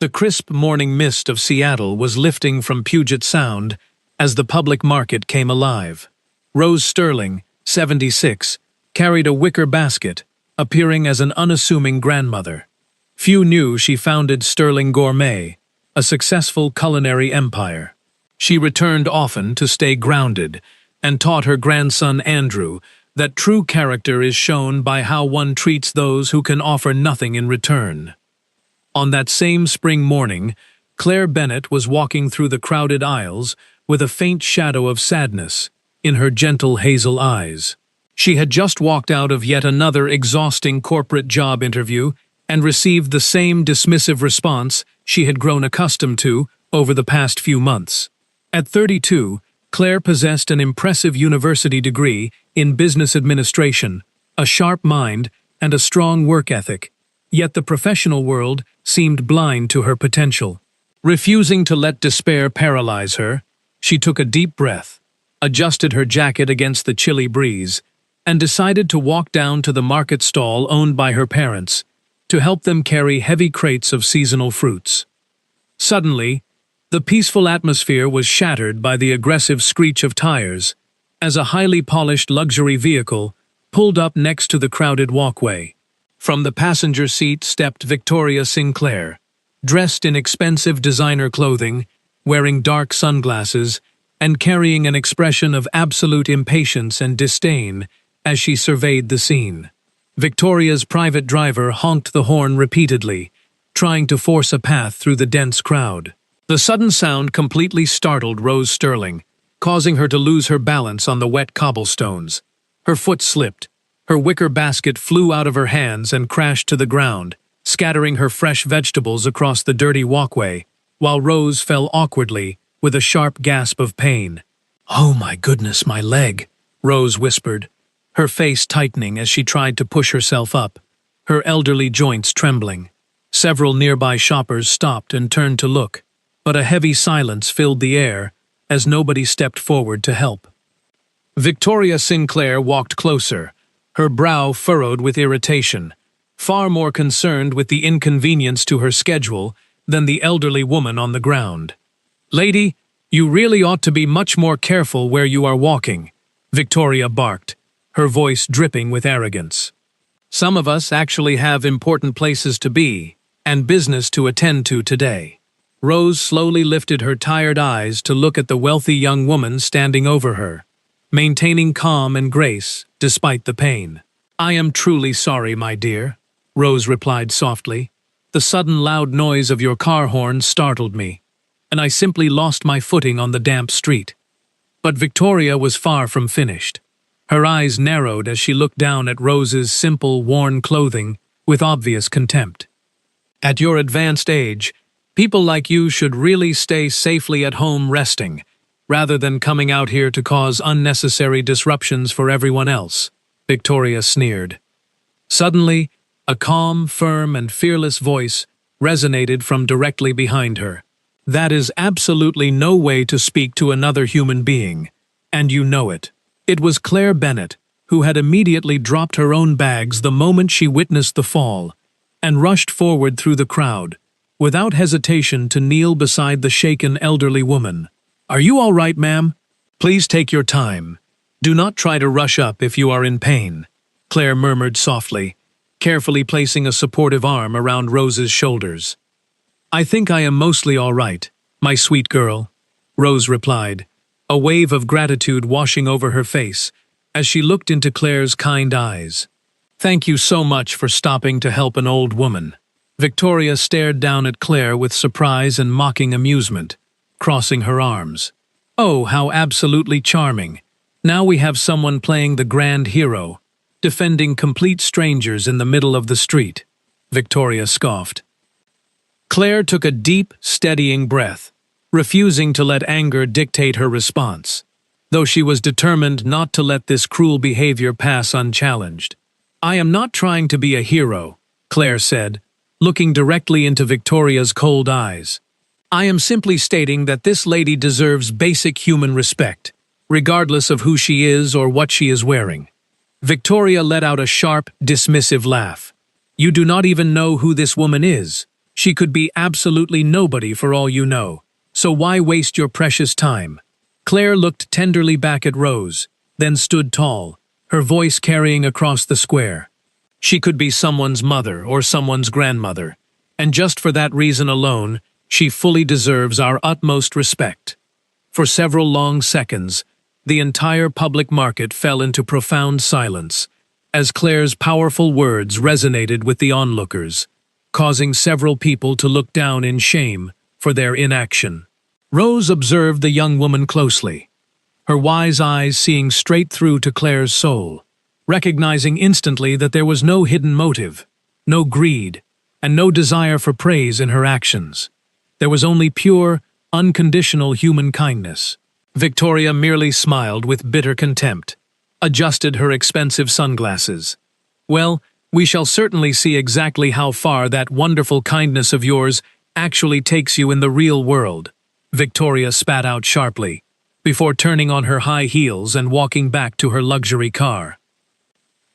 The crisp morning mist of Seattle was lifting from Puget Sound as the public market came alive. Rose Sterling, 76, carried a wicker basket, appearing as an unassuming grandmother. Few knew she founded Sterling Gourmet, a successful culinary empire. She returned often to stay grounded and taught her grandson Andrew that true character is shown by how one treats those who can offer nothing in return. On that same spring morning, Claire Bennett was walking through the crowded aisles with a faint shadow of sadness in her gentle hazel eyes. She had just walked out of yet another exhausting corporate job interview and received the same dismissive response she had grown accustomed to over the past few months. At 32, Claire possessed an impressive university degree in business administration, a sharp mind, and a strong work ethic. Yet the professional world seemed blind to her potential. Refusing to let despair paralyze her, she took a deep breath, adjusted her jacket against the chilly breeze, and decided to walk down to the market stall owned by her parents to help them carry heavy crates of seasonal fruits. Suddenly, the peaceful atmosphere was shattered by the aggressive screech of tires as a highly polished luxury vehicle pulled up next to the crowded walkway. From the passenger seat stepped Victoria Sinclair, dressed in expensive designer clothing, wearing dark sunglasses, and carrying an expression of absolute impatience and disdain as she surveyed the scene. Victoria's private driver honked the horn repeatedly, trying to force a path through the dense crowd. The sudden sound completely startled Rose Sterling, causing her to lose her balance on the wet cobblestones. Her foot slipped. Her wicker basket flew out of her hands and crashed to the ground, scattering her fresh vegetables across the dirty walkway, while Rose fell awkwardly, with a sharp gasp of pain. "Oh my goodness, my leg," Rose whispered, her face tightening as she tried to push herself up, her elderly joints trembling. Several nearby shoppers stopped and turned to look, but a heavy silence filled the air as nobody stepped forward to help. Victoria Sinclair walked closer, her brow furrowed with irritation, far more concerned with the inconvenience to her schedule than the elderly woman on the ground. "Lady, you really ought to be much more careful where you are walking," Victoria barked, her voice dripping with arrogance. "Some of us actually have important places to be and business to attend to today." Rose slowly lifted her tired eyes to look at the wealthy young woman standing over her, maintaining calm and grace despite the pain. "I am truly sorry, my dear," Rose replied softly. "The sudden loud noise of your car horn startled me, and I simply lost my footing on the damp street." But Victoria was far from finished. Her eyes narrowed as she looked down at Rose's simple, worn clothing with obvious contempt. "At your advanced age, people like you should really stay safely at home resting, rather than coming out here to cause unnecessary disruptions for everyone else," Victoria sneered. Suddenly, a calm, firm, and fearless voice resonated from directly behind her. "That is absolutely no way to speak to another human being, and you know it." It was Claire Bennett, who had immediately dropped her own bags the moment she witnessed the fall, and rushed forward through the crowd, without hesitation to kneel beside the shaken elderly woman. "Are you all right, ma'am? Please take your time. Do not try to rush up if you are in pain," Claire murmured softly, carefully placing a supportive arm around Rose's shoulders. "I think I am mostly all right, my sweet girl," Rose replied, a wave of gratitude washing over her face as she looked into Claire's kind eyes. "Thank you so much for stopping to help an old woman." Victoria stared down at Claire with surprise and mocking amusement, crossing her arms. "Oh, how absolutely charming. Now we have someone playing the grand hero, defending complete strangers in the middle of the street," Victoria scoffed. Claire took a deep, steadying breath, refusing to let anger dictate her response, though she was determined not to let this cruel behavior pass unchallenged. "I am not trying to be a hero," Claire said, looking directly into Victoria's cold eyes. "I am simply stating that this lady deserves basic human respect, regardless of who she is or what she is wearing." Victoria let out a sharp, dismissive laugh. "You do not even know who this woman is," She could be absolutely nobody for all you know, so why waste your precious time? Claire looked tenderly back at Rose, then stood tall, her voice carrying across the square. She could be someone's mother or someone's grandmother, and just for that reason alone, she fully deserves our utmost respect. For several long seconds, the entire public market fell into profound silence, as Claire's powerful words resonated with the onlookers, causing several people to look down in shame for their inaction. Rose observed the young woman closely, her wise eyes seeing straight through to Claire's soul, recognizing instantly that there was no hidden motive, no greed, and no desire for praise in her actions. There was only pure, unconditional human kindness. Victoria merely smiled with bitter contempt, adjusted her expensive sunglasses. Well, we shall certainly see exactly how far that wonderful kindness of yours actually takes you in the real world, Victoria spat out sharply, before turning on her high heels and walking back to her luxury car.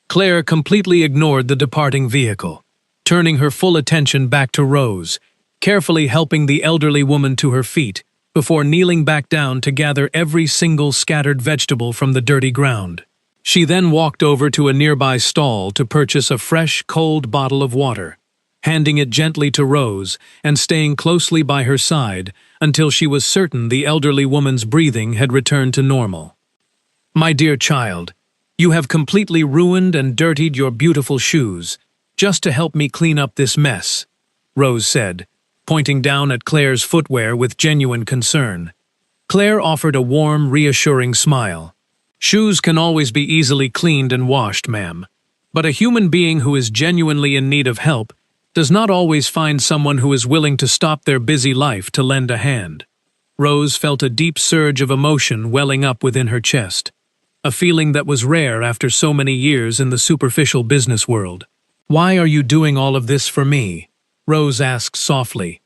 Claire completely ignored the departing vehicle, turning her full attention back to Rose, carefully helping the elderly woman to her feet before kneeling back down to gather every single scattered vegetable from the dirty ground. She then walked over to a nearby stall to purchase a fresh, cold bottle of water, handing it gently to Rose and staying closely by her side until she was certain the elderly woman's breathing had returned to normal. "My dear child, you have completely ruined and dirtied your beautiful shoes, just to help me clean up this mess," Rose said, pointing down at Claire's footwear with genuine concern. Claire offered a warm, reassuring smile. "Shoes can always be easily cleaned and washed, ma'am. But a human being who is genuinely in need of help does not always find someone who is willing to stop their busy life to lend a hand." Rose felt a deep surge of emotion welling up within her chest, a feeling that was rare after so many years in the superficial business world. "Why are you doing all of this for me?" Rose asked softly.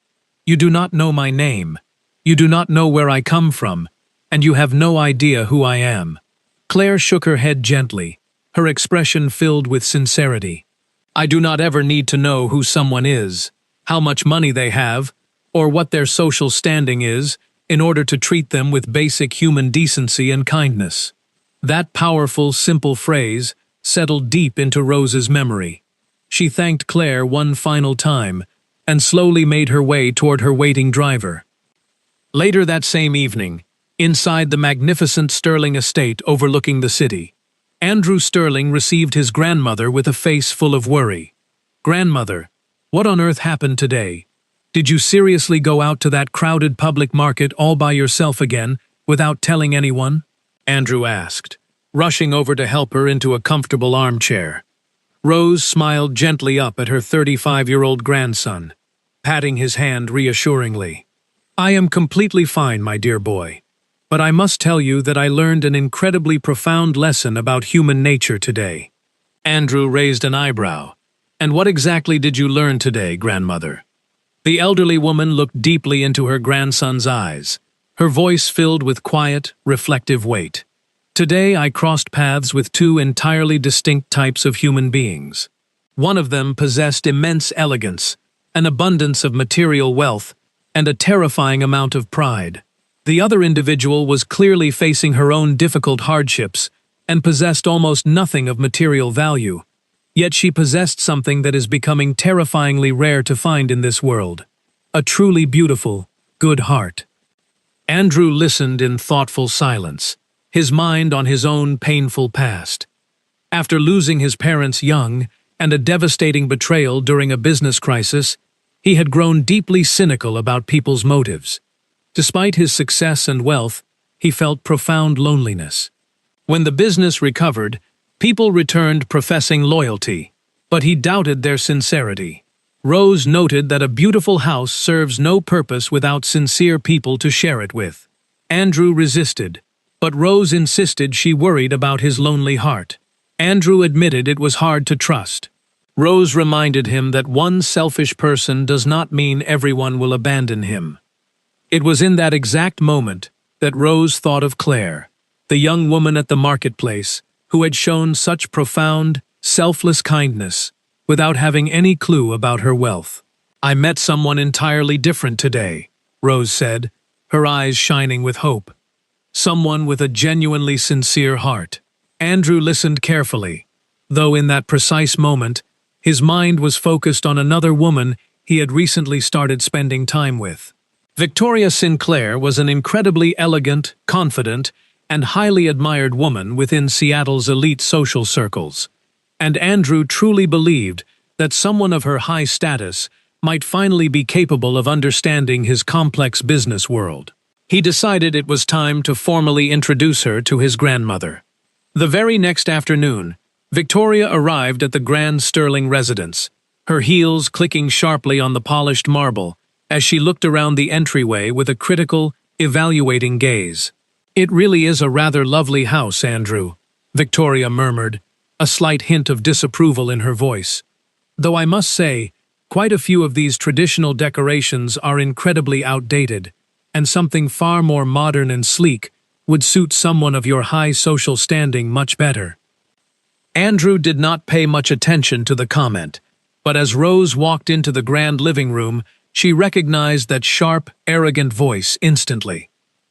"You do not know my name. You do not know where I come from, and you have no idea who I am." Claire shook her head gently, her expression filled with sincerity. "I do not ever need to know who someone is, how much money they have, or what their social standing is, in order to treat them with basic human decency and kindness." That powerful, simple phrase settled deep into Rose's memory. She thanked Claire one final time and slowly made her way toward her waiting driver. Later that same evening, inside the magnificent Sterling estate overlooking the city, Andrew Sterling received his grandmother with a face full of worry. "Grandmother, what on earth happened today? Did you seriously go out to that crowded public market all by yourself again, without telling anyone?" Andrew asked, rushing over to help her into a comfortable armchair. Rose smiled gently up at her 35-year-old grandson, patting his hand reassuringly. "I am completely fine, my dear boy. But I must tell you that I learned an incredibly profound lesson about human nature today." Andrew raised an eyebrow. "And what exactly did you learn today, grandmother?" The elderly woman looked deeply into her grandson's eyes, her voice filled with quiet, reflective weight. "Today I crossed paths with two entirely distinct types of human beings. One of them possessed immense elegance, an abundance of material wealth, and a terrifying amount of pride. The other individual was clearly facing her own difficult hardships and possessed almost nothing of material value, yet she possessed something that is becoming terrifyingly rare to find in this world: a truly beautiful, good heart." Andrew listened in thoughtful silence, his mind on his own painful past. After losing his parents young and a devastating betrayal during a business crisis, he had grown deeply cynical about people's motives. Despite his success and wealth, he felt profound loneliness. When the business recovered, people returned professing loyalty, but he doubted their sincerity. Rose noted that a beautiful house serves no purpose without sincere people to share it with. Andrew resisted, but Rose insisted she worried about his lonely heart. Andrew admitted it was hard to trust. Rose reminded him that one selfish person does not mean everyone will abandon him. It was in that exact moment that Rose thought of Claire, the young woman at the marketplace who had shown such profound, selfless kindness without having any clue about her wealth. I met someone entirely different today, Rose said, her eyes shining with hope. Someone with a genuinely sincere heart. Andrew listened carefully, though in that precise moment, his mind was focused on another woman he had recently started spending time with. Victoria Sinclair was an incredibly elegant, confident, and highly admired woman within Seattle's elite social circles, and Andrew truly believed that someone of her high status might finally be capable of understanding his complex business world. He decided it was time to formally introduce her to his grandmother. The very next afternoon, Victoria arrived at the Grand Sterling residence, her heels clicking sharply on the polished marble as she looked around the entryway with a critical, evaluating gaze. "It really is a rather lovely house, Andrew," Victoria murmured, a slight hint of disapproval in her voice. "Though I must say, quite a few of these traditional decorations are incredibly outdated, and something far more modern and sleek would suit someone of your high social standing much better." Andrew did not pay much attention to the comment, but as Rose walked into the grand living room, she recognized that sharp, arrogant voice instantly.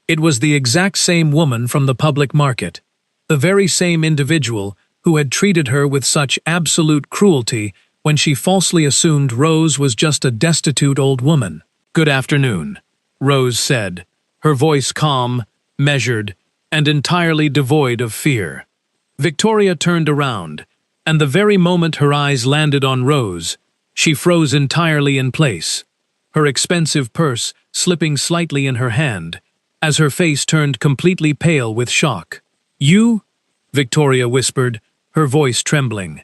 It was the exact same woman from the public market, the very same individual who had treated her with such absolute cruelty when she falsely assumed Rose was just a destitute old woman. "Good afternoon," Rose said, her voice calm, measured, and entirely devoid of fear. Victoria turned around, and the very moment her eyes landed on Rose, she froze entirely in place, her expensive purse slipping slightly in her hand, as her face turned completely pale with shock. "You?" Victoria whispered, her voice trembling.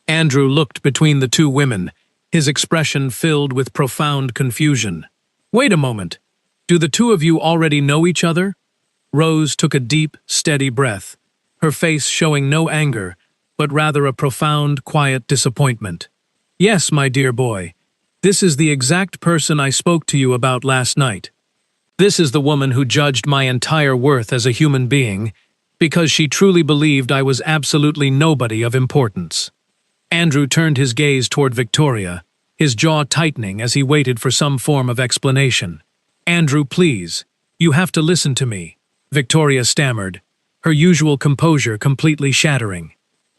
Andrew looked between the two women, his expression filled with profound confusion. "Wait a moment. Do the two of you already know each other?" Rose took a deep, steady breath, her face showing no anger, but rather a profound, quiet disappointment. "Yes, my dear boy. This is the exact person I spoke to you about last night. This is the woman who judged my entire worth as a human being because she truly believed I was absolutely nobody of importance." Andrew turned his gaze toward Victoria, his jaw tightening as he waited for some form of explanation. "Andrew, please, you have to listen to me," Victoria stammered, her usual composure completely shattering.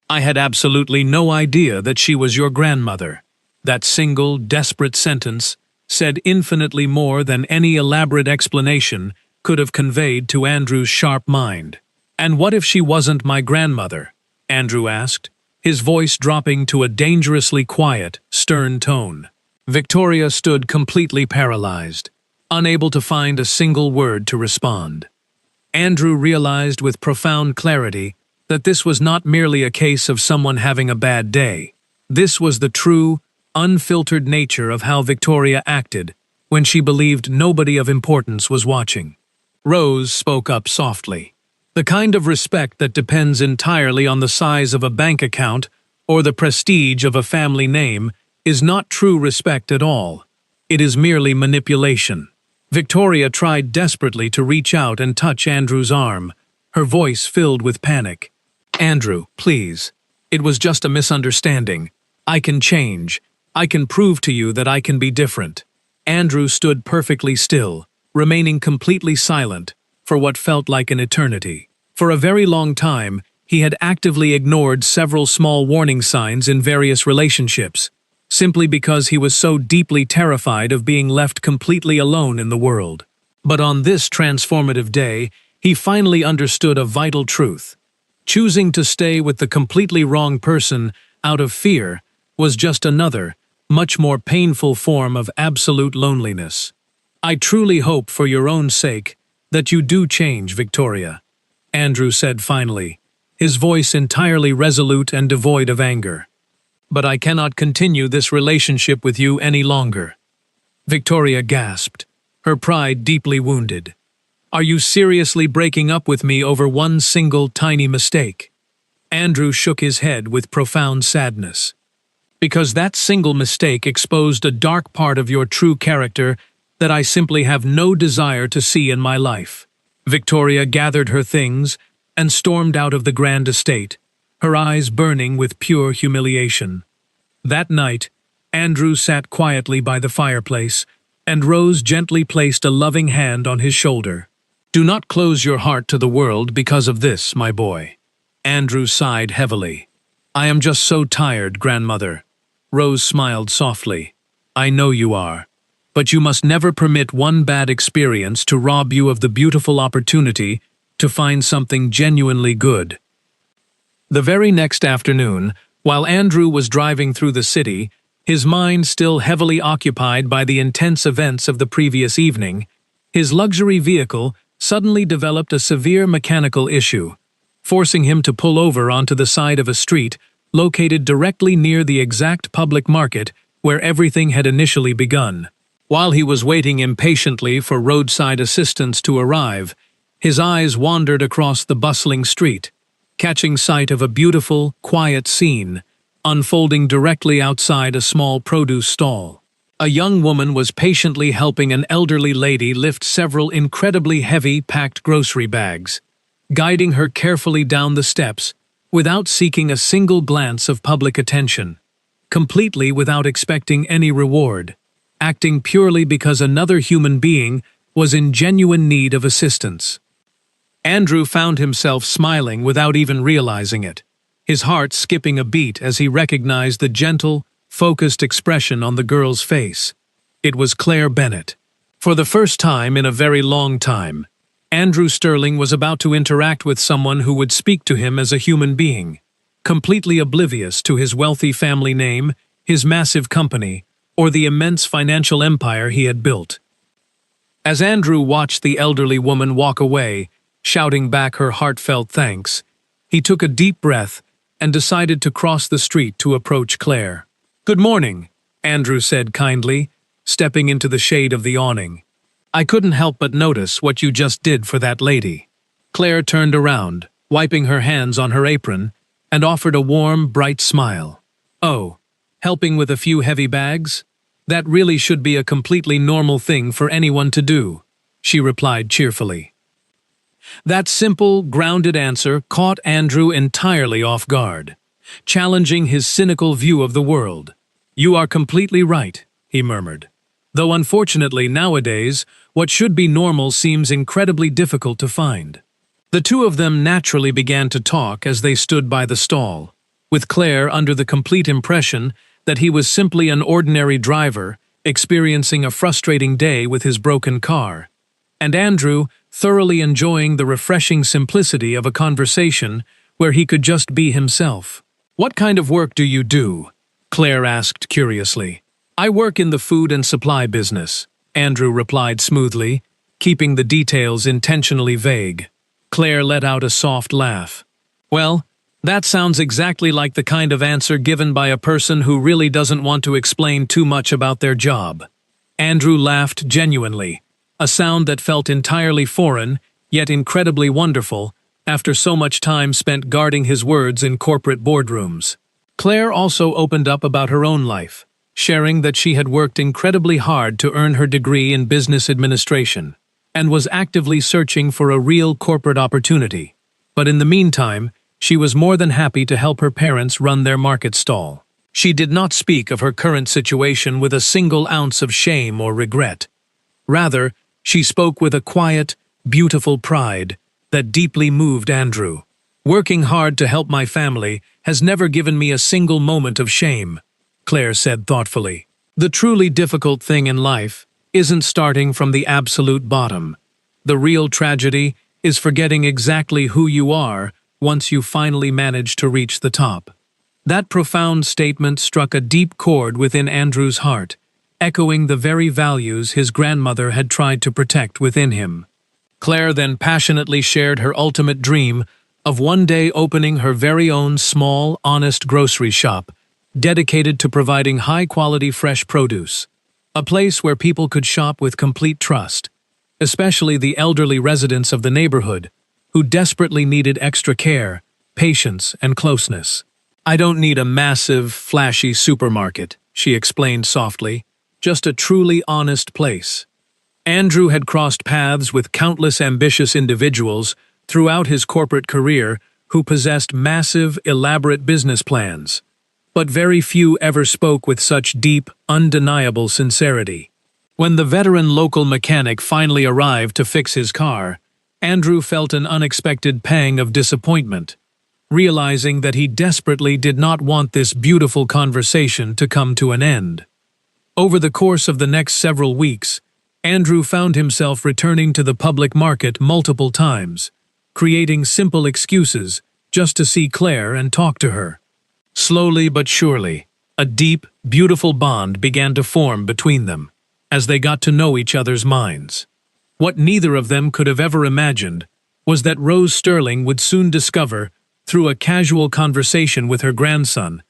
"I had absolutely no idea that she was your grandmother." That single, desperate sentence said infinitely more than any elaborate explanation could have conveyed to Andrew's sharp mind. "And what if she wasn't my grandmother?" Andrew asked, his voice dropping to a dangerously quiet, stern tone. Victoria stood completely paralyzed, unable to find a single word to respond. Andrew realized with profound clarity that this was not merely a case of someone having a bad day. This was the true, unfiltered nature of how Victoria acted when she believed nobody of importance was watching. Rose spoke up softly. "The kind of respect that depends entirely on the size of a bank account or the prestige of a family name is not true respect at all. It is merely manipulation." Victoria tried desperately to reach out and touch Andrew's arm, her voice filled with panic. "Andrew, please. It was just a misunderstanding. I can change. I can prove to you that I can be different." Andrew stood perfectly still, remaining completely silent for what felt like an eternity. For a very long time, he had actively ignored several small warning signs in various relationships, simply because he was so deeply terrified of being left completely alone in the world. But on this transformative day, he finally understood a vital truth. Choosing to stay with the completely wrong person out of fear was just another, much more painful form of absolute loneliness. "I truly hope for your own sake that you do change, Victoria," Andrew said finally, his voice entirely resolute and devoid of anger. "But I cannot continue this relationship with you any longer." Victoria gasped, her pride deeply wounded. "Are you seriously breaking up with me over one single tiny mistake?" Andrew shook his head with profound sadness. "Because that single mistake exposed a dark part of your true character that I simply have no desire to see in my life." Victoria gathered her things and stormed out of the grand estate, her eyes burning with pure humiliation. That night, Andrew sat quietly by the fireplace, and Rose gently placed a loving hand on his shoulder. "Do not close your heart to the world because of this, my boy." Andrew sighed heavily. "I am just so tired, grandmother." Rose smiled softly. "I know you are. But you must never permit one bad experience to rob you of the beautiful opportunity to find something genuinely good." The very next afternoon, while Andrew was driving through the city, his mind still heavily occupied by the intense events of the previous evening, his luxury vehicle suddenly developed a severe mechanical issue, forcing him to pull over onto the side of a street located directly near the exact public market where everything had initially begun. While he was waiting impatiently for roadside assistance to arrive, his eyes wandered across the bustling street, catching sight of a beautiful, quiet scene unfolding directly outside a small produce stall. A young woman was patiently helping an elderly lady lift several incredibly heavy packed grocery bags, guiding her carefully down the steps without seeking a single glance of public attention, completely without expecting any reward, acting purely because another human being was in genuine need of assistance. Andrew found himself smiling without even realizing it, his heart skipping a beat as he recognized the gentle, focused expression on the girl's face. It was Claire Bennett. For the first time in a very long time, Andrew Sterling was about to interact with someone who would speak to him as a human being, completely oblivious to his wealthy family name, his massive company, or the immense financial empire he had built. As Andrew watched the elderly woman walk away, shouting back her heartfelt thanks, he took a deep breath and decided to cross the street to approach Claire. "Good morning," Andrew said kindly, stepping into the shade of the awning. "I couldn't help but notice what you just did for that lady." Claire turned around, wiping her hands on her apron, and offered a warm, bright smile. "Oh, helping with a few heavy bags? That really should be a completely normal thing for anyone to do," she replied cheerfully. That simple, grounded answer caught Andrew entirely off guard, challenging his cynical view of the world. "You are completely right," he murmured. "Though unfortunately nowadays, what should be normal seems incredibly difficult to find." The two of them naturally began to talk as they stood by the stall, with Claire under the complete impression that he was simply an ordinary driver experiencing a frustrating day with his broken car, and Andrew thoroughly enjoying the refreshing simplicity of a conversation where he could just be himself. "What kind of work do you do?" Claire asked curiously. "I work in the food and supply business," Andrew replied smoothly, keeping the details intentionally vague. Claire let out a soft laugh. "Well, that sounds exactly like the kind of answer given by a person who really doesn't want to explain too much about their job." Andrew laughed genuinely, a sound that felt entirely foreign, yet incredibly wonderful, after so much time spent guarding his words in corporate boardrooms. Claire also opened up about her own life, sharing that she had worked incredibly hard to earn her degree in business administration, and was actively searching for a real corporate opportunity. But in the meantime, she was more than happy to help her parents run their market stall. She did not speak of her current situation with a single ounce of shame or regret. Rather, she spoke with a quiet, beautiful pride that deeply moved Andrew. "Working hard to help my family has never given me a single moment of shame," Claire said thoughtfully. "The truly difficult thing in life isn't starting from the absolute bottom. The real tragedy is forgetting exactly who you are once you finally manage to reach the top." That profound statement struck a deep chord within Andrew's heart, echoing the very values his grandmother had tried to protect within him. Claire then passionately shared her ultimate dream of one day opening her very own small, honest grocery shop, dedicated to providing high-quality fresh produce. A place where people could shop with complete trust, especially the elderly residents of the neighborhood, who desperately needed extra care, patience, and closeness. "I don't need a massive, flashy supermarket," she explained softly. "Just a truly honest place." Andrew had crossed paths with countless ambitious individuals throughout his corporate career who possessed massive, elaborate business plans. but very few ever spoke with such deep, undeniable sincerity. When the veteran local mechanic finally arrived to fix his car, Andrew felt an unexpected pang of disappointment, realizing that he desperately did not want this beautiful conversation to come to an end. Over the course of the next several weeks, Andrew found himself returning to the public market multiple times, creating simple excuses just to see Claire and talk to her. Slowly but surely, a deep, beautiful bond began to form between them, as they got to know each other's minds. What neither of them could have ever imagined was that Rose Sterling would soon discover, through a casual conversation with her grandson,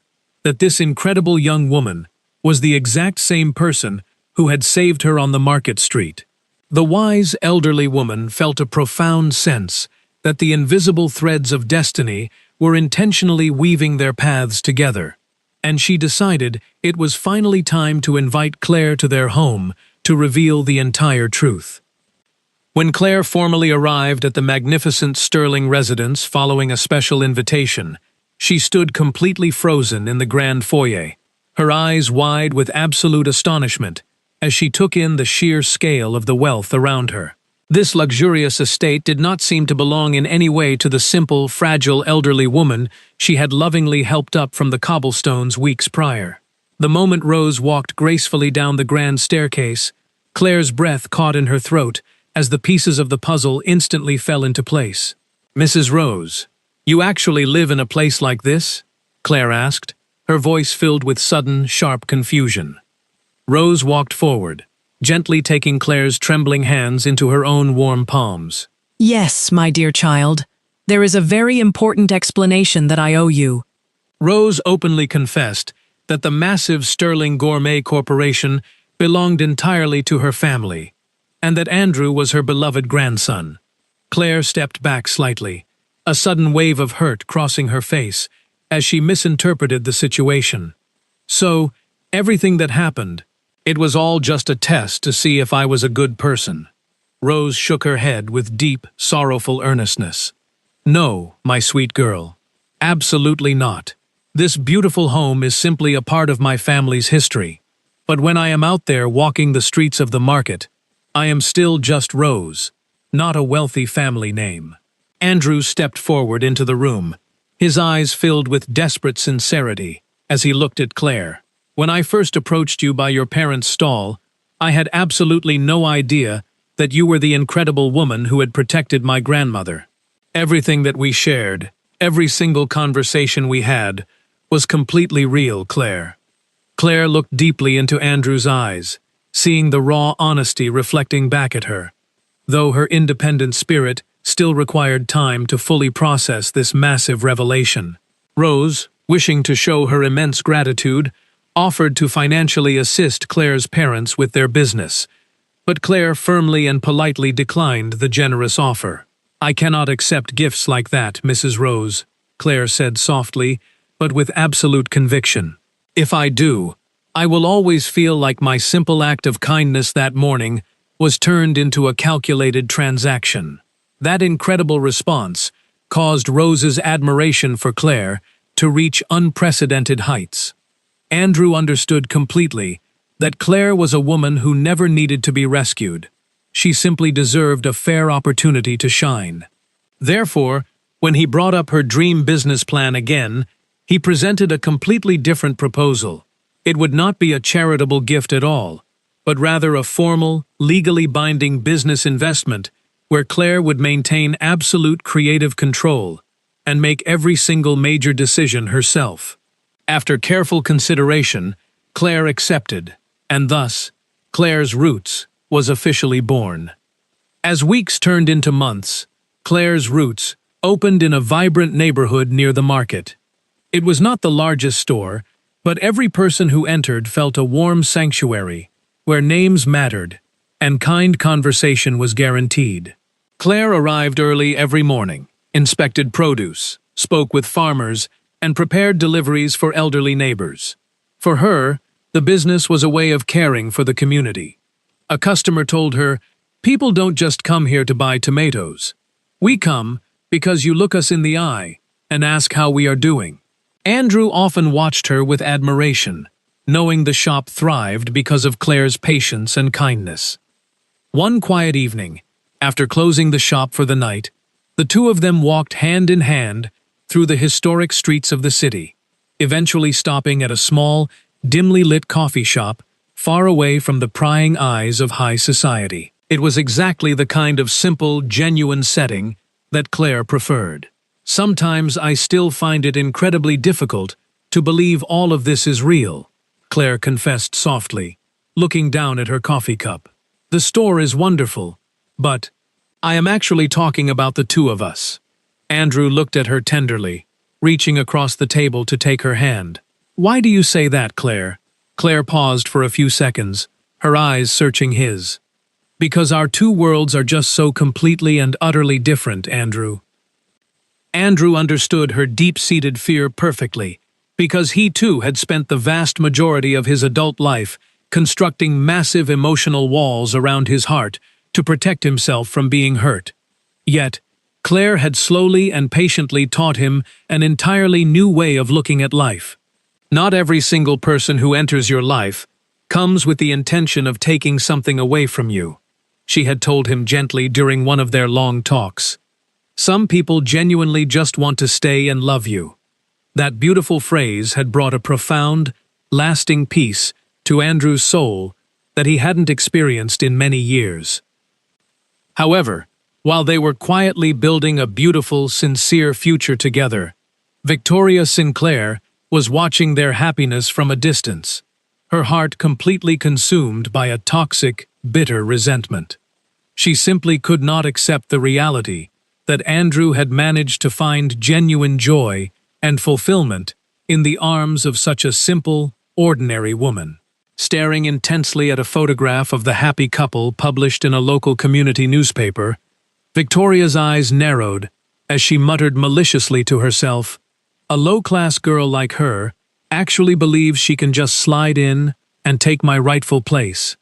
that this incredible young woman was the exact same person who had saved her on the market street. The wise, elderly woman felt a profound sense that the invisible threads of destiny were intentionally weaving their paths together, and she decided it was finally time to invite Claire to their home to reveal the entire truth. When Claire formally arrived at the magnificent Sterling residence following a special invitation, she stood completely frozen in the grand foyer, her eyes wide with absolute astonishment as she took in the sheer scale of the wealth around her. This luxurious estate did not seem to belong in any way to the simple, fragile elderly woman she had lovingly helped up from the cobblestones weeks prior. The moment Rose walked gracefully down the grand staircase, Claire's breath caught in her throat as the pieces of the puzzle instantly fell into place. "Mrs. Rose, you actually live in a place like this?" Claire asked, her voice filled with sudden, sharp confusion. Rose walked forward, gently taking Claire's trembling hands into her own warm palms. "Yes, my dear child. There is a very important explanation that I owe you." Rose openly confessed that the massive Sterling Gourmet Corporation belonged entirely to her family, and that Andrew was her beloved grandson. Claire stepped back slightly, a sudden wave of hurt crossing her face as she misinterpreted the situation. "So, everything that happened, it was all just a test to see if I was a good person." Rose shook her head with deep, sorrowful earnestness. "No, my sweet girl. Absolutely not. This beautiful home is simply a part of my family's history. But when I am out there walking the streets of the market, I am still just Rose, not a wealthy family name." Andrew stepped forward into the room, his eyes filled with desperate sincerity as he looked at Claire. "When I first approached you by your parents' stall, I had absolutely no idea that you were the incredible woman who had protected my grandmother. Everything that we shared, every single conversation we had, was completely real, Claire." Claire looked deeply into Andrew's eyes, seeing the raw honesty reflecting back at her, though her independent spirit still required time to fully process this massive revelation. Rose, wishing to show her immense gratitude, offered to financially assist Claire's parents with their business, but Claire firmly and politely declined the generous offer. "I cannot accept gifts like that, Mrs. Rose," Claire said softly, but with absolute conviction. "If I do, I will always feel like my simple act of kindness that morning was turned into a calculated transaction." That incredible response caused Rose's admiration for Claire to reach unprecedented heights. Andrew understood completely that Claire was a woman who never needed to be rescued. She simply deserved a fair opportunity to shine. Therefore, when he brought up her dream business plan again, he presented a completely different proposal. It would not be a charitable gift at all, but rather a formal, legally binding business investment where Claire would maintain absolute creative control and make every single major decision herself. After careful consideration, Claire accepted, and thus, Claire's Roots was officially born. As weeks turned into months, Claire's Roots opened in a vibrant neighborhood near the market. It was not the largest store, but every person who entered felt a warm sanctuary, where names mattered, and kind conversation was guaranteed. Claire arrived early every morning, inspected produce, spoke with farmers, and prepared deliveries for elderly neighbors. For her, the business was a way of caring for the community. A customer told her, "People don't just come here to buy tomatoes. We come because you look us in the eye and ask how we are doing." Andrew often watched her with admiration, knowing the shop thrived because of Claire's patience and kindness. One quiet evening, after closing the shop for the night, the two of them walked hand in hand through the historic streets of the city, eventually stopping at a small, dimly lit coffee shop far away from the prying eyes of high society. It was exactly the kind of simple, genuine setting that Claire preferred. Sometimes I still find it incredibly difficult to believe all of this is real, Claire confessed softly, looking down at her coffee cup. The store is wonderful, but I am actually talking about the two of us. Andrew looked at her tenderly, reaching across the table to take her hand. Why do you say that, Claire? Claire paused for a few seconds, her eyes searching his. Because our two worlds are just so completely and utterly different, Andrew. Andrew understood her deep-seated fear perfectly, because he too had spent the vast majority of his adult life constructing massive emotional walls around his heart to protect himself from being hurt. Yet, Claire had slowly and patiently taught him an entirely new way of looking at life. Not every single person who enters your life comes with the intention of taking something away from you, she had told him gently during one of their long talks. Some people genuinely just want to stay and love you. That beautiful phrase had brought a profound, lasting peace to Andrew's soul that he hadn't experienced in many years. However, while they were quietly building a beautiful, sincere future together, Victoria Sinclair was watching their happiness from a distance, her heart completely consumed by a toxic, bitter resentment. She simply could not accept the reality that Andrew had managed to find genuine joy and fulfillment in the arms of such a simple, ordinary woman. Staring intensely at a photograph of the happy couple published in a local community newspaper, Victoria's eyes narrowed as she muttered maliciously to herself, "A low-class girl like her actually believes she can just slide in and take my rightful place.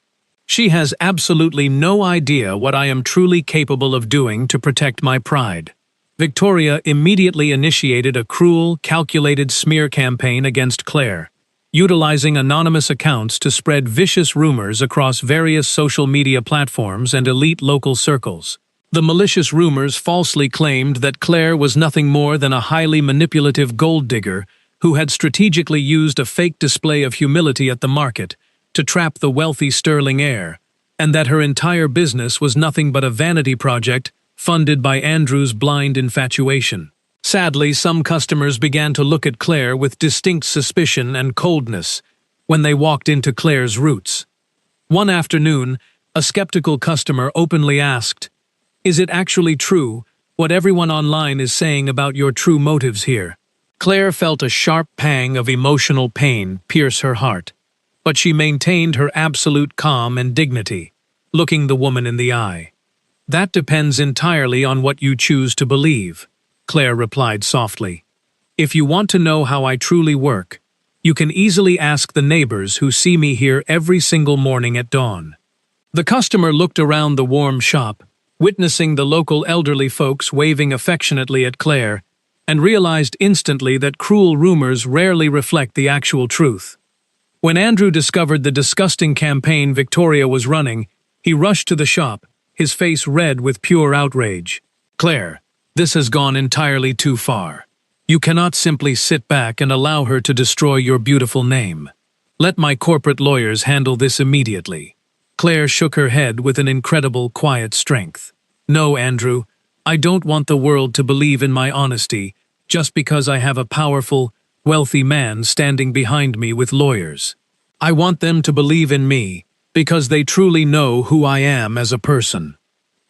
She has absolutely no idea what I am truly capable of doing to protect my pride." Victoria immediately initiated a cruel, calculated smear campaign against Claire, utilizing anonymous accounts to spread vicious rumors across various social media platforms and elite local circles. The malicious rumors falsely claimed that Claire was nothing more than a highly manipulative gold digger who had strategically used a fake display of humility at the market to trap the wealthy Sterling heir, and that her entire business was nothing but a vanity project funded by Andrew's blind infatuation. Sadly, some customers began to look at Claire with distinct suspicion and coldness when they walked into Claire's roots. One afternoon, a skeptical customer openly asked, "Is it actually true what everyone online is saying about your true motives here?" Claire felt a sharp pang of emotional pain pierce her heart, but she maintained her absolute calm and dignity, looking the woman in the eye. "That depends entirely on what you choose to believe," Claire replied softly. "If you want to know how I truly work, you can easily ask the neighbors who see me here every single morning at dawn." The customer looked around the warm shop, witnessing the local elderly folks waving affectionately at Claire, and realized instantly that cruel rumors rarely reflect the actual truth. When Andrew discovered the disgusting campaign Victoria was running, he rushed to the shop, his face red with pure outrage. "Claire, this has gone entirely too far. You cannot simply sit back and allow her to destroy your beautiful name. Let my corporate lawyers handle this immediately." Claire shook her head with an incredible quiet strength. "No, Andrew, I don't want the world to believe in my honesty just because I have a powerful, wealthy man standing behind me with lawyers. I want them to believe in me because they truly know who I am as a person."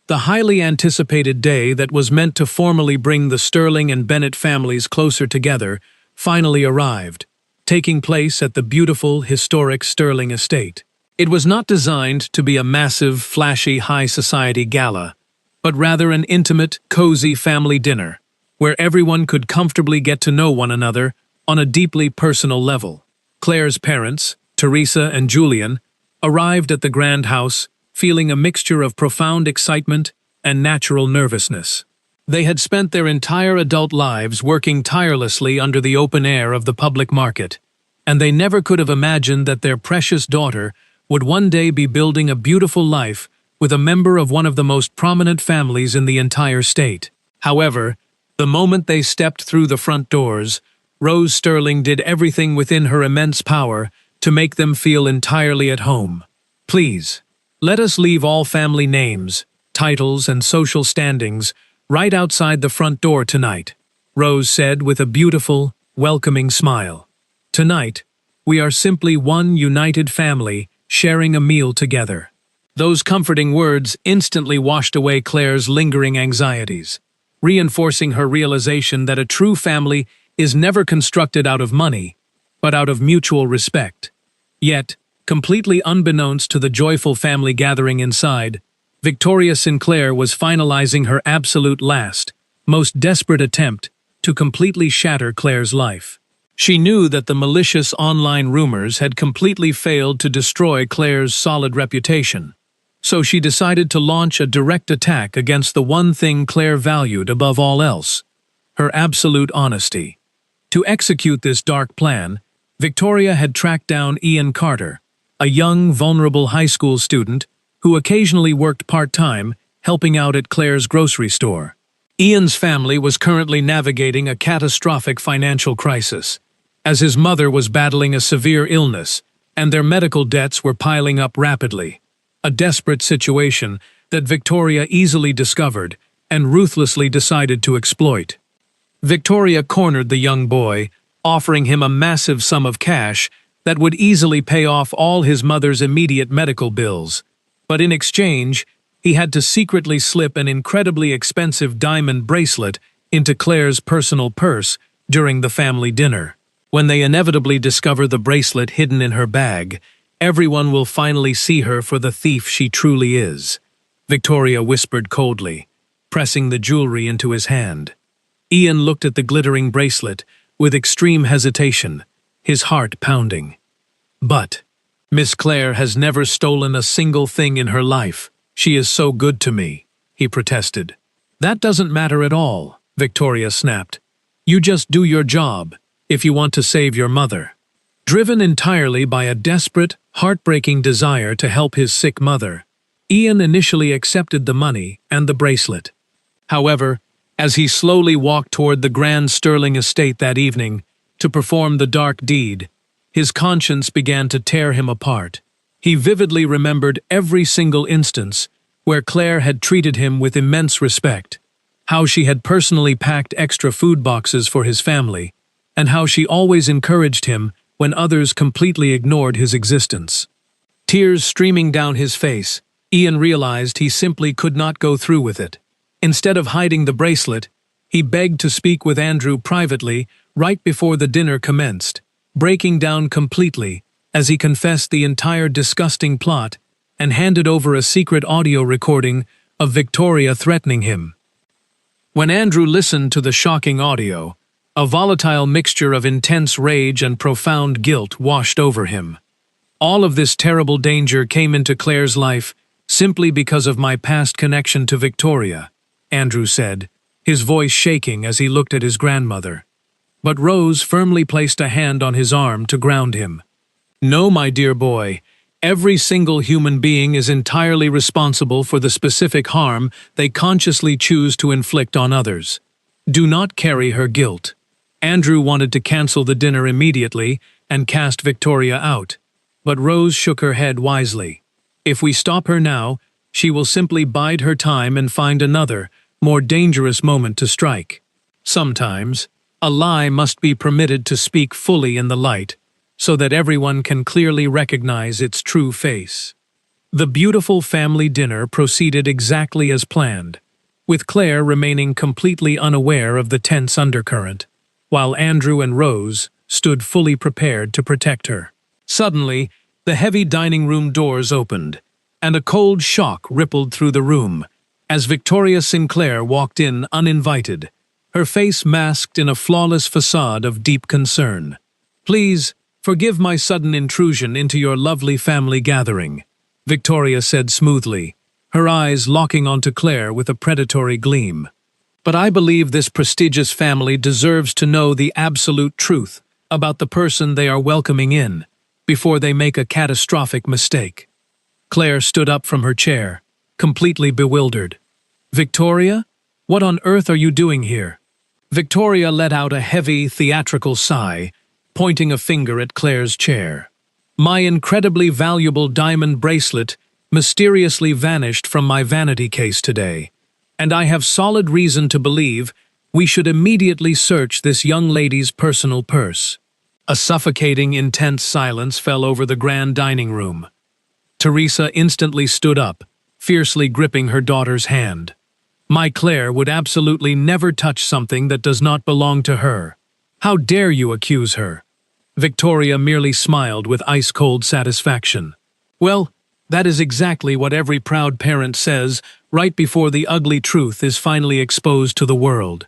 The highly anticipated day that was meant to formally bring the Sterling and Bennett families closer together finally arrived, taking place at the beautiful, historic Sterling estate. It was not designed to be a massive, flashy, high-society gala, but rather an intimate, cozy family dinner, where everyone could comfortably get to know one another on a deeply personal level. Claire's parents, Teresa and Julian, arrived at the grand house feeling a mixture of profound excitement and natural nervousness. They had spent their entire adult lives working tirelessly under the open air of the public market, and they never could have imagined that their precious daughter would one day be building a beautiful life with a member of one of the most prominent families in the entire state. However, the moment they stepped through the front doors, Rose Sterling did everything within her immense power to make them feel entirely at home. "Please, let us leave all family names, titles, and social standings right outside the front door tonight," Rose said with a beautiful, welcoming smile. "Tonight, we are simply one united family sharing a meal together." Those comforting words instantly washed away Claire's lingering anxieties, reinforcing her realization that a true family is never constructed out of money, but out of mutual respect. Yet, completely unbeknownst to the joyful family gathering inside, Victoria Sinclair was finalizing her absolute last, most desperate attempt to completely shatter Claire's life. She knew that the malicious online rumors had completely failed to destroy Claire's solid reputation, so she decided to launch a direct attack against the one thing Claire valued above all else: her absolute honesty. To execute this dark plan, Victoria had tracked down Ian Carter, a young, vulnerable high school student who occasionally worked part-time, helping out at Claire's grocery store. Ian's family was currently navigating a catastrophic financial crisis, as his mother was battling a severe illness, and their medical debts were piling up rapidly. A desperate situation that Victoria easily discovered and ruthlessly decided to exploit. Victoria cornered the young boy, offering him a massive sum of cash that would easily pay off all his mother's immediate medical bills. But in exchange, he had to secretly slip an incredibly expensive diamond bracelet into Claire's personal purse during the family dinner. When they inevitably discover the bracelet hidden in her bag, everyone will finally see her for the thief she truly is, Victoria whispered coldly, pressing the jewelry into his hand. Ian looked at the glittering bracelet with extreme hesitation, his heart pounding. "But Miss Claire has never stolen a single thing in her life. She is so good to me," he protested. "That doesn't matter at all," Victoria snapped. "You just do your job, if you want to save your mother." Driven entirely by a desperate, heartbreaking desire to help his sick mother, Ian initially accepted the money and the bracelet. However, as he slowly walked toward the Grand Sterling estate that evening to perform the dark deed, his conscience began to tear him apart. He vividly remembered every single instance where Claire had treated him with immense respect, how she had personally packed extra food boxes for his family, and how she always encouraged him when others completely ignored his existence. Tears streaming down his face, Ian realized he simply could not go through with it. Instead of hiding the bracelet, he begged to speak with Andrew privately right before the dinner commenced, breaking down completely as he confessed the entire disgusting plot and handed over a secret audio recording of Victoria threatening him. When Andrew listened to the shocking audio, a volatile mixture of intense rage and profound guilt washed over him. "All of this terrible danger came into Claire's life simply because of my past connection to Victoria," Andrew said, his voice shaking as he looked at his grandmother. But Rose firmly placed a hand on his arm to ground him. "No, my dear boy, every single human being is entirely responsible for the specific harm they consciously choose to inflict on others. Do not carry her guilt." Andrew wanted to cancel the dinner immediately and cast Victoria out, but Rose shook her head wisely. "If we stop her now, she will simply bide her time and find another, more dangerous moment to strike. Sometimes, a lie must be permitted to speak fully in the light, so that everyone can clearly recognize its true face." The beautiful family dinner proceeded exactly as planned, with Claire remaining completely unaware of the tense undercurrent, while Andrew and Rose stood fully prepared to protect her. Suddenly, the heavy dining room doors opened, and a cold shock rippled through the room as Victoria Sinclair walked in uninvited, her face masked in a flawless facade of deep concern. "Please, forgive my sudden intrusion into your lovely family gathering," Victoria said smoothly, her eyes locking onto Claire with a predatory gleam. But I believe this prestigious family deserves to know the absolute truth about the person they are welcoming in before they make a catastrophic mistake. Claire stood up from her chair, completely bewildered. Victoria? What on earth are you doing here? Victoria let out a heavy, theatrical sigh, pointing a finger at Claire's chair. My incredibly valuable diamond bracelet mysteriously vanished from my vanity case today, and I have solid reason to believe we should immediately search this young lady's personal purse. A suffocating, intense silence fell over the grand dining room. Teresa instantly stood up, fiercely gripping her daughter's hand. My Claire would absolutely never touch something that does not belong to her. How dare you accuse her? Victoria merely smiled with ice-cold satisfaction. Well, that is exactly what every proud parent says right before the ugly truth is finally exposed to the world.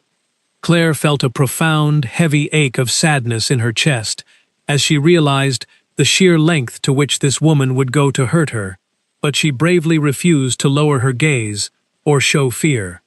Claire felt a profound, heavy ache of sadness in her chest as she realized the sheer length to which this woman would go to hurt her, but she bravely refused to lower her gaze or show fear.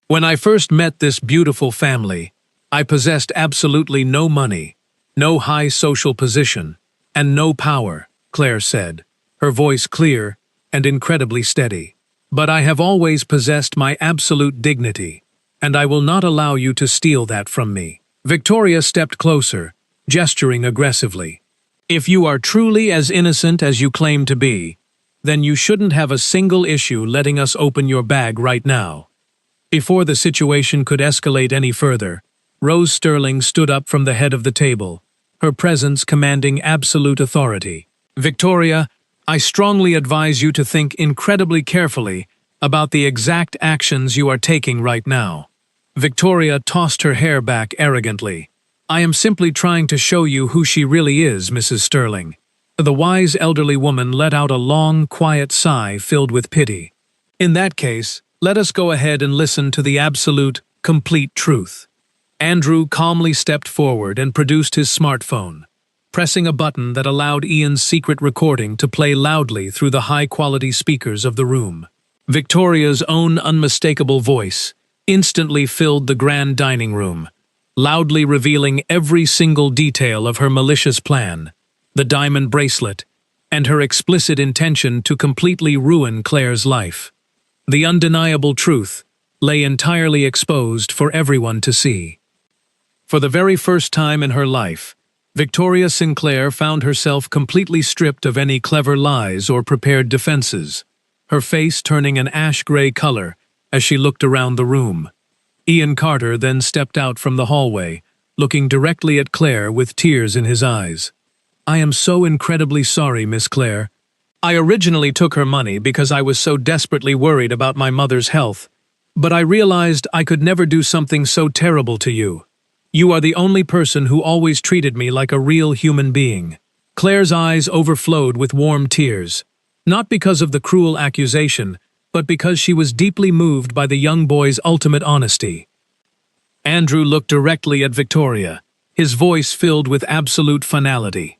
When I first met this beautiful family, I possessed absolutely no money, no high social position, and no power, Claire said, her voice clear and incredibly steady. But I have always possessed my absolute dignity, and I will not allow you to steal that from me. Victoria stepped closer, gesturing aggressively. If you are truly as innocent as you claim to be, then you shouldn't have a single issue letting us open your bag right now. Before the situation could escalate any further, Rose Sterling stood up from the head of the table, her presence commanding absolute authority. Victoria, I strongly advise you to think incredibly carefully about the exact actions you are taking right now. Victoria tossed her hair back arrogantly. I am simply trying to show you who she really is, Mrs. Sterling. The wise elderly woman let out a long, quiet sigh filled with pity. In that case, let us go ahead and listen to the absolute, complete truth. Andrew calmly stepped forward and produced his smartphone, pressing a button that allowed Ian's secret recording to play loudly through the high-quality speakers of the room. Victoria's own unmistakable voice instantly filled the grand dining room, loudly revealing every single detail of her malicious plan, the diamond bracelet, and her explicit intention to completely ruin Claire's life. The undeniable truth lay entirely exposed for everyone to see. For the very first time in her life, Victoria Sinclair found herself completely stripped of any clever lies or prepared defenses, her face turning an ash-gray color as she looked around the room. Ian Carter then stepped out from the hallway, looking directly at Claire with tears in his eyes. I am so incredibly sorry, Miss Claire. I originally took her money because I was so desperately worried about my mother's health, but I realized I could never do something so terrible to you. You are the only person who always treated me like a real human being. Claire's eyes overflowed with warm tears, not because of the cruel accusation, but because she was deeply moved by the young boy's ultimate honesty. Andrew looked directly at Victoria, his voice filled with absolute finality.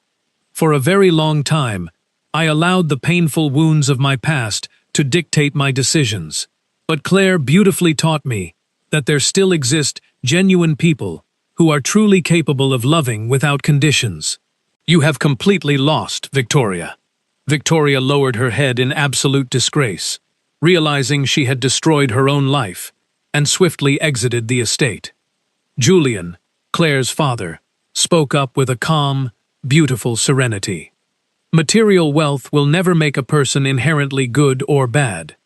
For a very long time, I allowed the painful wounds of my past to dictate my decisions. But Claire beautifully taught me that there still exist genuine people who are truly capable of loving without conditions. You have completely lost, Victoria. Victoria lowered her head in absolute disgrace, realizing she had destroyed her own life, and swiftly exited the estate. Julian, Claire's father, spoke up with a calm, beautiful serenity. Material wealth will never make a person inherently good or bad.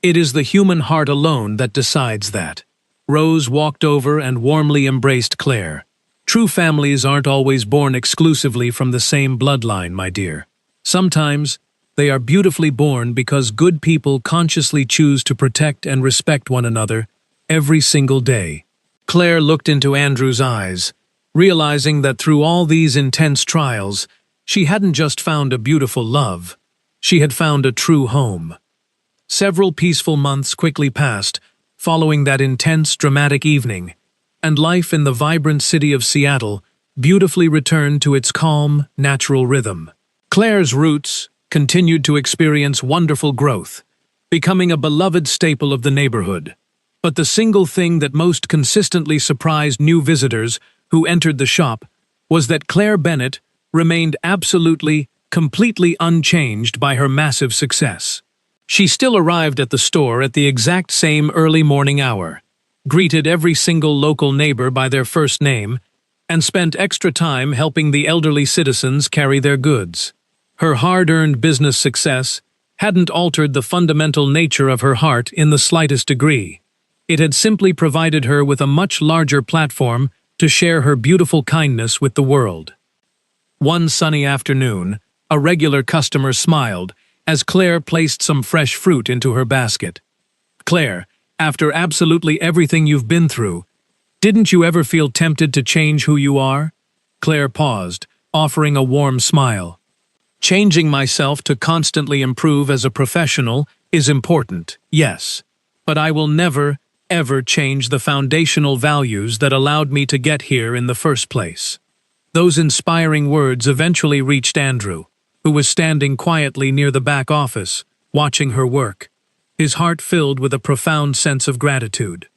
It is the human heart alone that decides that. Rose walked over and warmly embraced Claire. True families aren't always born exclusively from the same bloodline, my dear. Sometimes, they are beautifully born because good people consciously choose to protect and respect one another every single day. Claire looked into Andrew's eyes, realizing that through all these intense trials, she hadn't just found a beautiful love, she had found a true home. Several peaceful months quickly passed, following that intense, dramatic evening, and life in the vibrant city of Seattle beautifully returned to its calm, natural rhythm. Claire's roots continued to experience wonderful growth, becoming a beloved staple of the neighborhood. But the single thing that most consistently surprised new visitors who entered the shop was that Claire Bennett remained absolutely, completely unchanged by her massive success. She still arrived at the store at the exact same early morning hour, greeted every single local neighbor by their first name, and spent extra time helping the elderly citizens carry their goods. Her hard-earned business success hadn't altered the fundamental nature of her heart in the slightest degree. It had simply provided her with a much larger platform to share her beautiful kindness with the world. One sunny afternoon, a regular customer smiled as Claire placed some fresh fruit into her basket. "Claire, after absolutely everything you've been through, didn't you ever feel tempted to change who you are?" Claire paused, offering a warm smile. "Changing myself to constantly improve as a professional is important, yes. But I will never, ever change the foundational values that allowed me to get here in the first place." Those inspiring words eventually reached Andrew, who was standing quietly near the back office, watching her work, his heart filled with a profound sense of gratitude.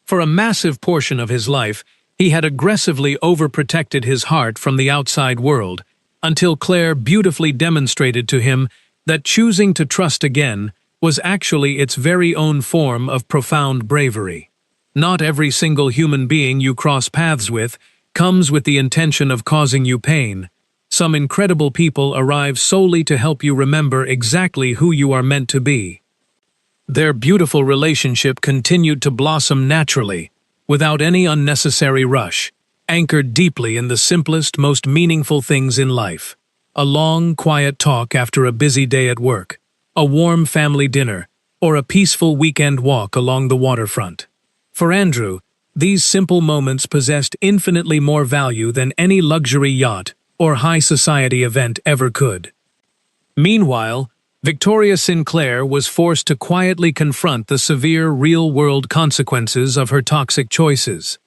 For a massive portion of his life, he had aggressively overprotected his heart from the outside world, until Claire beautifully demonstrated to him that choosing to trust again was actually its very own form of profound bravery. Not every single human being you cross paths with comes with the intention of causing you pain. Some incredible people arrive solely to help you remember exactly who you are meant to be. Their beautiful relationship continued to blossom naturally, without any unnecessary rush, anchored deeply in the simplest, most meaningful things in life. A long, quiet talk after a busy day at work, a warm family dinner, or a peaceful weekend walk along the waterfront. For Andrew, these simple moments possessed infinitely more value than any luxury yacht or high society event ever could. Meanwhile, Victoria Sinclair was forced to quietly confront the severe real-world consequences of her toxic choices.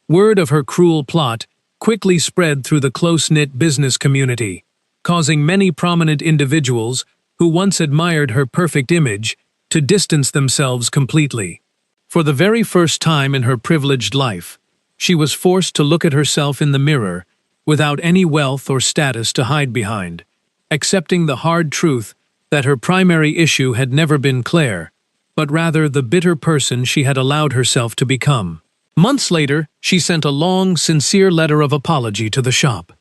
Word of her cruel plot quickly spread through the close-knit business community, causing many prominent individuals who once admired her perfect image to distance themselves completely. For the very first time in her privileged life, she was forced to look at herself in the mirror without any wealth or status to hide behind, accepting the hard truth that her primary issue had never been Claire, but rather the bitter person she had allowed herself to become. Months later, she sent a long, sincere letter of apology to the shop.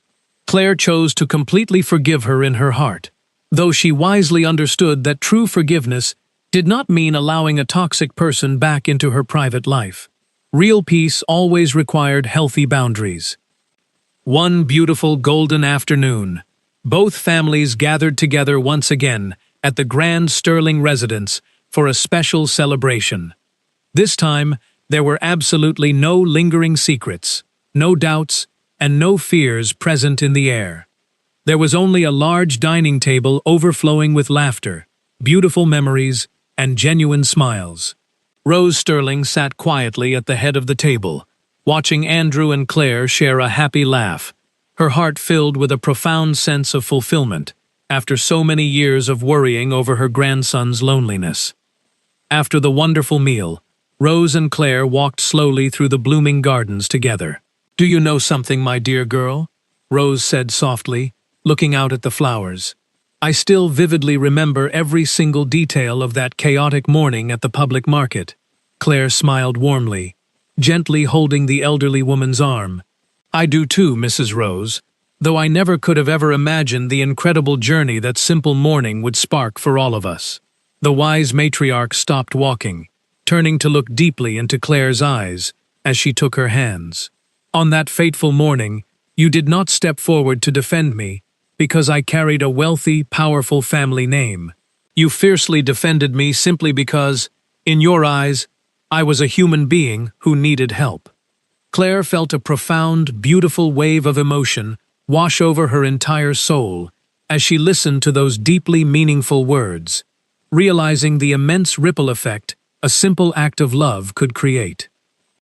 Claire chose to completely forgive her in her heart, though she wisely understood that true forgiveness did not mean allowing a toxic person back into her private life. Real peace always required healthy boundaries. One beautiful golden afternoon, both families gathered together once again at the grand Sterling residence for a special celebration. This time, there were absolutely no lingering secrets, no doubts, and no fears present in the air. There was only a large dining table overflowing with laughter, beautiful memories, and genuine smiles. Rose Sterling sat quietly at the head of the table, watching Andrew and Claire share a happy laugh, her heart filled with a profound sense of fulfillment after so many years of worrying over her grandson's loneliness. After the wonderful meal, Rose and Claire walked slowly through the blooming gardens together. "Do you know something, my dear girl?" Rose said softly, looking out at the flowers. "I still vividly remember every single detail of that chaotic morning at the public market." Claire smiled warmly, gently holding the elderly woman's arm. "I do too, Mrs. Rose, though I never could have ever imagined the incredible journey that simple morning would spark for all of us." The wise matriarch stopped walking, turning to look deeply into Claire's eyes as she took her hands. "On that fateful morning, you did not step forward to defend me, because I carried a wealthy, powerful family name. You fiercely defended me simply because, in your eyes, I was a human being who needed help." Claire felt a profound, beautiful wave of emotion wash over her entire soul as she listened to those deeply meaningful words, realizing the immense ripple effect a simple act of love could create.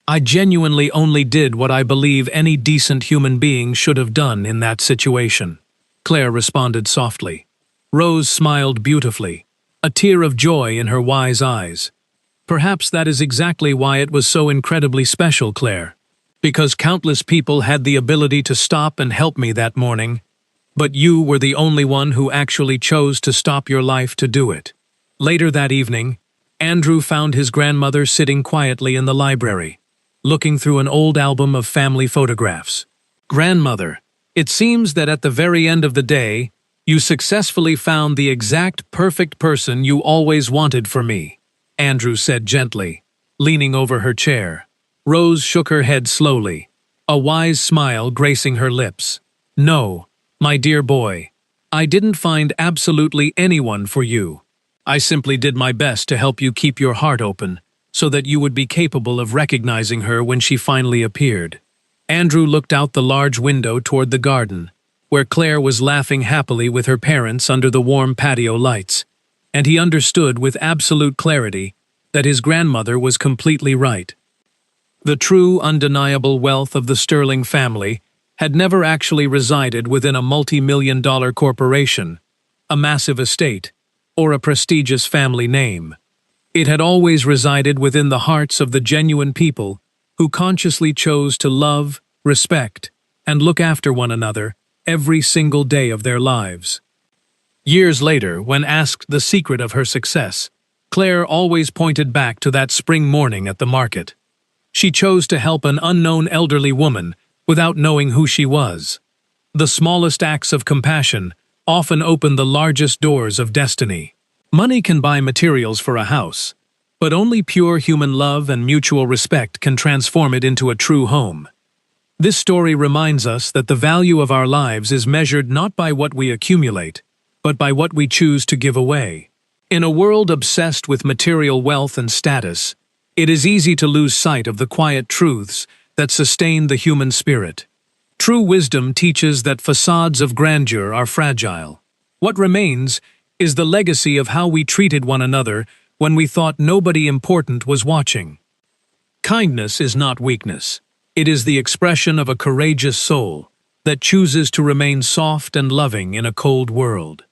"I genuinely only did what I believe any decent human being should have done in that situation," Claire responded softly. Rose smiled beautifully, a tear of joy in her wise eyes. Perhaps that is exactly why it was so incredibly special, Claire. Because countless people had the ability to stop and help me that morning, but you were the only one who actually chose to stop your life to do it. Later that evening, Andrew found his grandmother sitting quietly in the library, looking through an old album of family photographs. "Grandmother, it seems that at the very end of the day, you successfully found the exact perfect person you always wanted for me," Andrew said gently, leaning over her chair. Rose shook her head slowly, a wise smile gracing her lips. "No, my dear boy, I didn't find absolutely anyone for you. I simply did my best to help you keep your heart open, so that you would be capable of recognizing her when she finally appeared." Andrew looked out the large window toward the garden, where Claire was laughing happily with her parents under the warm patio lights, and he understood with absolute clarity that his grandmother was completely right. The true, undeniable wealth of the Sterling family had never actually resided within a multi-million-dollar corporation, a massive estate, or a prestigious family name. It had always resided within the hearts of the genuine people who consciously chose to love, respect, and look after one another every single day of their lives. Years later, when asked the secret of her success, Claire always pointed back to that spring morning at the market. She chose to help an unknown elderly woman without knowing who she was. The smallest acts of compassion often open the largest doors of destiny. Money can buy materials for a house, but only pure human love and mutual respect can transform it into a true home. This story reminds us that the value of our lives is measured not by what we accumulate, but by what we choose to give away. In a world obsessed with material wealth and status, it is easy to lose sight of the quiet truths that sustain the human spirit. True wisdom teaches that facades of grandeur are fragile. What remains is the legacy of how we treated one another when we thought nobody important was watching. Kindness is not weakness. It is the expression of a courageous soul that chooses to remain soft and loving in a cold world.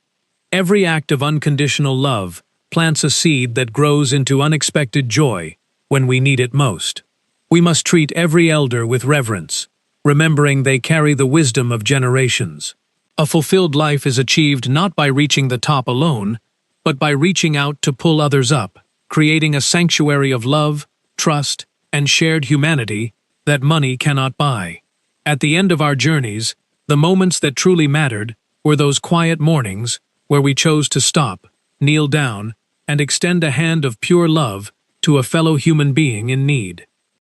Every act of unconditional love plants a seed that grows into unexpected joy when we need it most. We must treat every elder with reverence, remembering they carry the wisdom of generations. A fulfilled life is achieved not by reaching the top alone, but by reaching out to pull others up, creating a sanctuary of love, trust, and shared humanity that money cannot buy. At the end of our journeys, the moments that truly mattered were those quiet mornings where we chose to stop, kneel down, and extend a hand of pure love to a fellow human being in need.